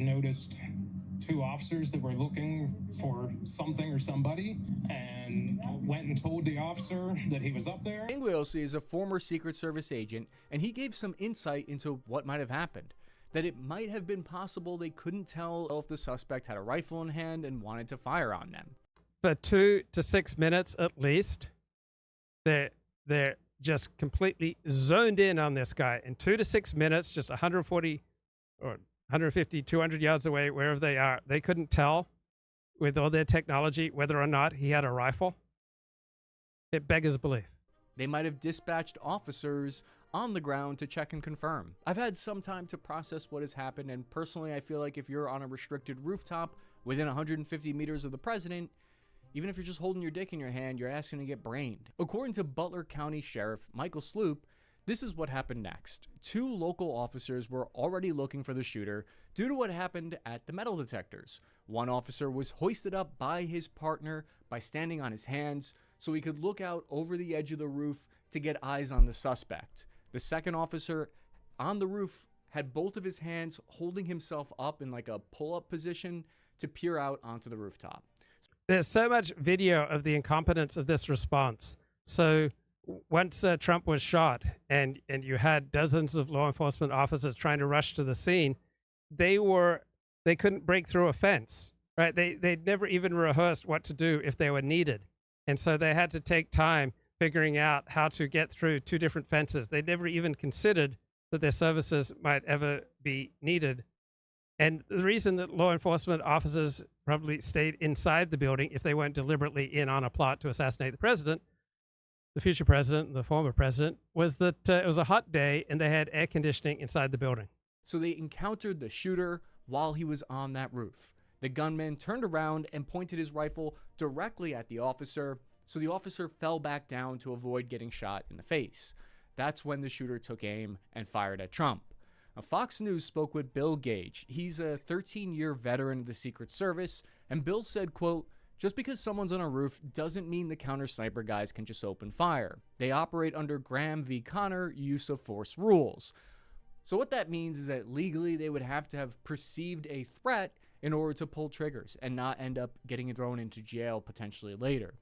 noticed two officers that were looking for something or somebody, and went and told the officer that he was up there. Ingliosi is a former Secret Service agent, and he gave some insight into what might have happened. That it might have been possible they couldn't tell if the suspect had a rifle in hand and wanted to fire on them. For 2 to 6 minutes at least, they're just completely zoned in on this guy. In 2 to 6 minutes, just 140 or 150, 200 yards away, wherever they are, they couldn't tell with all their technology whether or not he had a rifle. It beggars belief. They might have dispatched officers on the ground to check and confirm. I've had some time to process what has happened, and personally I feel like if you're on a restricted rooftop within 150 meters of the president, even if you're just holding your dick in your hand, you're asking to get brained. According to Butler County Sheriff Michael Sloop, this is what happened next. 2 local officers were already looking for the shooter due to what happened at the metal detectors. One officer was hoisted up by his partner by standing on his hands so he could look out over the edge of the roof to get eyes on the suspect. The second officer on the roof had both of his hands holding himself up in like a pull-up position to peer out onto the rooftop. There's so much video of the incompetence of this response. So once Trump was shot and you had dozens of law enforcement officers trying to rush to the scene, they couldn't break through a fence, right? They'd never even rehearsed what to do if they were needed. And so they had to take time figuring out how to get through 2 different fences. They never even considered that their services might ever be needed. And the reason that law enforcement officers probably stayed inside the building if they weren't deliberately in on a plot to assassinate the president, the future president, and the former president, was that it was a hot day and they had air conditioning inside the building. So they encountered the shooter while he was on that roof. The gunman turned around and pointed his rifle directly at the officer, so the officer fell back down to avoid getting shot in the face. That's when the shooter took aim and fired at Trump. Now, Fox News spoke with Bill Gage. He's a 13-year veteran of the Secret Service, and Bill said, quote, "Just because someone's on a roof doesn't mean the counter sniper guys can just open fire. They operate under Graham v. Connor use of force rules." So what that means is that legally they would have to have perceived a threat in order to pull triggers and not end up getting thrown into jail potentially later.